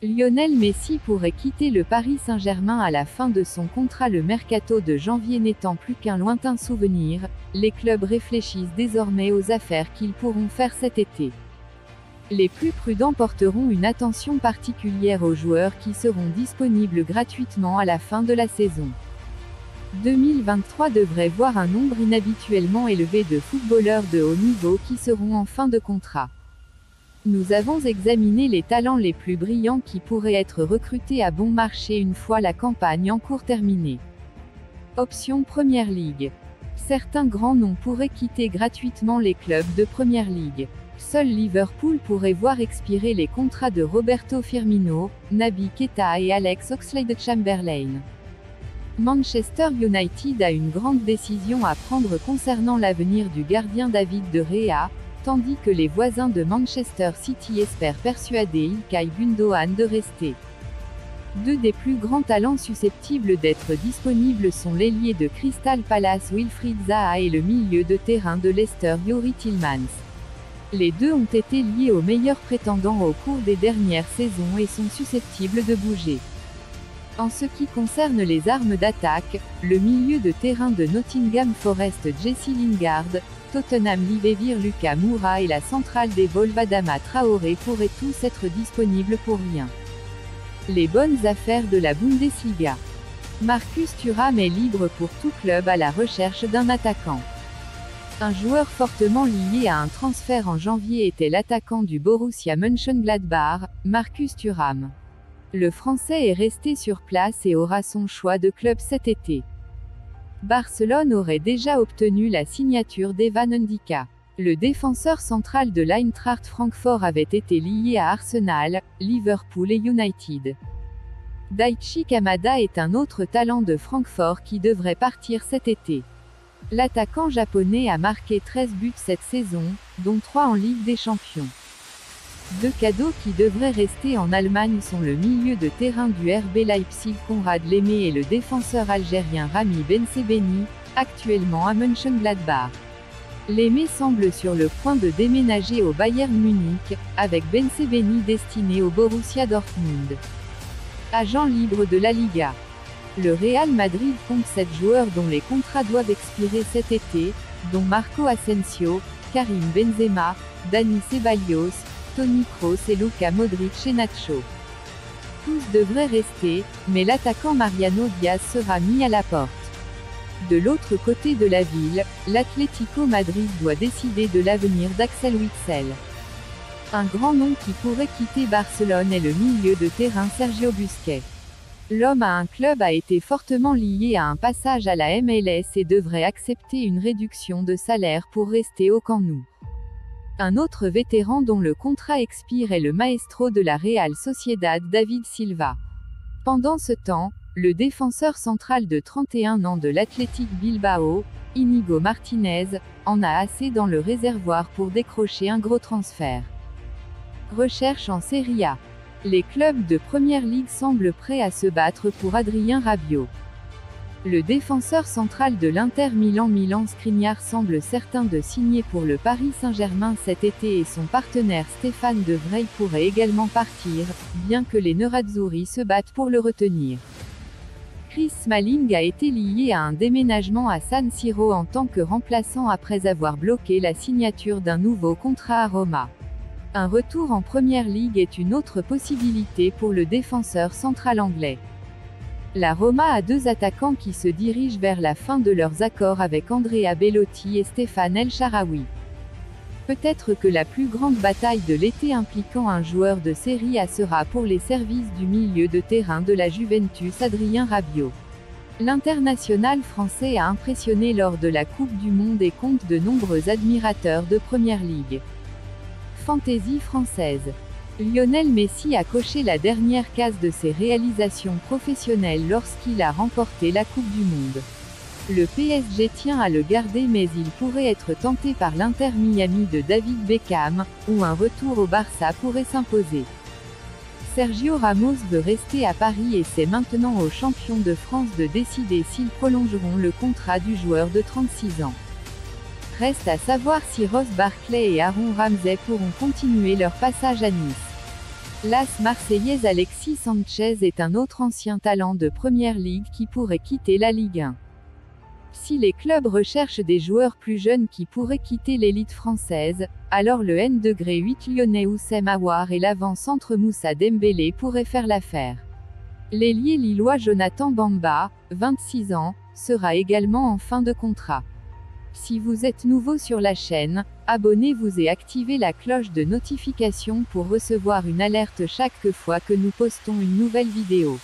Lionel Messi pourrait quitter le Paris Saint-Germain à la fin de son contrat. Le mercato de janvier n'étant plus qu'un lointain souvenir, les clubs réfléchissent désormais aux affaires qu'ils pourront faire cet été. Les plus prudents porteront une attention particulière aux joueurs qui seront disponibles gratuitement à la fin de la saison. 2023 devrait voir un nombre inhabituellement élevé de footballeurs de haut niveau qui seront en fin de contrat. Nous avons examiné les talents les plus brillants qui pourraient être recrutés à bon marché une fois la campagne en cours terminée. Option Première Ligue. Certains grands noms pourraient quitter gratuitement les clubs de Première Ligue. Seul Liverpool pourrait voir expirer les contrats de Roberto Firmino, Naby Keita et Alex Oxlade-Chamberlain. Manchester United a une grande décision à prendre concernant l'avenir du gardien David de Gea, tandis que les voisins de Manchester City espèrent persuader Ilkay Gundogan de rester. Deux des plus grands talents susceptibles d'être disponibles sont l'ailier de Crystal Palace Wilfried Zaha et le milieu de terrain de Leicester Youri Tielemans. Les deux ont été liés aux meilleurs prétendants au cours des dernières saisons et sont susceptibles de bouger. En ce qui concerne les armes d'attaque, le milieu de terrain de Nottingham Forest Jesse Lingard, Tottenham Liverpool Lucas Moura et la centrale des Wolves Adama Traoré pourraient tous être disponibles pour rien. Les bonnes affaires de la Bundesliga. Marcus Thuram est libre pour tout club à la recherche d'un attaquant. Un joueur fortement lié à un transfert en janvier était l'attaquant du Borussia Mönchengladbach, Marcus Thuram. Le Français est resté sur place et aura son choix de club cet été. Barcelone aurait déjà obtenu la signature d'Evan Ndicka. Le défenseur central de l'Eintracht Francfort avait été lié à Arsenal, Liverpool et United. Daichi Kamada est un autre talent de Francfort qui devrait partir cet été. L'attaquant japonais a marqué 13 buts cette saison, dont 3 en Ligue des Champions. Deux cadeaux qui devraient rester en Allemagne sont le milieu de terrain du RB Leipzig Konrad Leme et le défenseur algérien Rami Bensebaini, actuellement à Mönchengladbach. Leme semble sur le point de déménager au Bayern Munich, avec Bensebaini destiné au Borussia Dortmund. Agent libre de la Liga. Le Real Madrid compte 7 joueurs dont les contrats doivent expirer cet été, dont Marco Asensio, Karim Benzema, Dani Ceballos, Toni Kroos et Luka Modric et Nacho. Tous devraient rester, mais l'attaquant Mariano Diaz sera mis à la porte. De l'autre côté de la ville, l'Atlético Madrid doit décider de l'avenir d'Axel Witsel. Un grand nom qui pourrait quitter Barcelone est le milieu de terrain Sergio Busquets. L'homme à un club a été fortement lié à un passage à la MLS et devrait accepter une réduction de salaire pour rester au Camp Nou. Un autre vétéran dont le contrat expire est le maestro de la Real Sociedad David Silva. Pendant ce temps, le défenseur central de 31 ans de l'Athletic Bilbao, Inigo Martinez, en a assez dans le réservoir pour décrocher un gros transfert. Recherche en Serie A. Les clubs de Première Ligue semblent prêts à se battre pour Adrien Rabiot. Le défenseur central de l'Inter Milan Skriniar semble certain de signer pour le Paris Saint-Germain cet été et son partenaire Stéphane De Vrij pourrait également partir, bien que les Nerazzurri se battent pour le retenir. Chris Smalling a été lié à un déménagement à San Siro en tant que remplaçant après avoir bloqué la signature d'un nouveau contrat à Roma. Un retour en Première Ligue est une autre possibilité pour le défenseur central anglais. La Roma a deux attaquants qui se dirigent vers la fin de leurs accords avec Andrea Bellotti et Stéphane El Shaarawy. Peut-être que la plus grande bataille de l'été impliquant un joueur de Serie A sera pour les services du milieu de terrain de la Juventus Adrien Rabiot. L'international français a impressionné lors de la Coupe du Monde et compte de nombreux admirateurs de Première Ligue. Fantaisie française. Lionel Messi a coché la dernière case de ses réalisations professionnelles lorsqu'il a remporté la Coupe du Monde. Le PSG tient à le garder mais il pourrait être tenté par l'Inter Miami de David Beckham, où un retour au Barça pourrait s'imposer. Sergio Ramos veut rester à Paris et c'est maintenant aux champions de France de décider s'ils prolongeront le contrat du joueur de 36 ans. Reste à savoir si Ross Barkley et Aaron Ramsey pourront continuer leur passage à Nice. L'As marseillaise Alexis Sanchez est un autre ancien talent de Première Ligue qui pourrait quitter la Ligue 1. Si les clubs recherchent des joueurs plus jeunes qui pourraient quitter l'élite française, alors le N-8 lyonnais Oussem Aouar et l'avant-centre Moussa Dembélé pourraient faire l'affaire. L'ailier lillois Jonathan Bamba, 26 ans, sera également en fin de contrat. Si vous êtes nouveau sur la chaîne, abonnez-vous et activez la cloche de notification pour recevoir une alerte chaque fois que nous postons une nouvelle vidéo.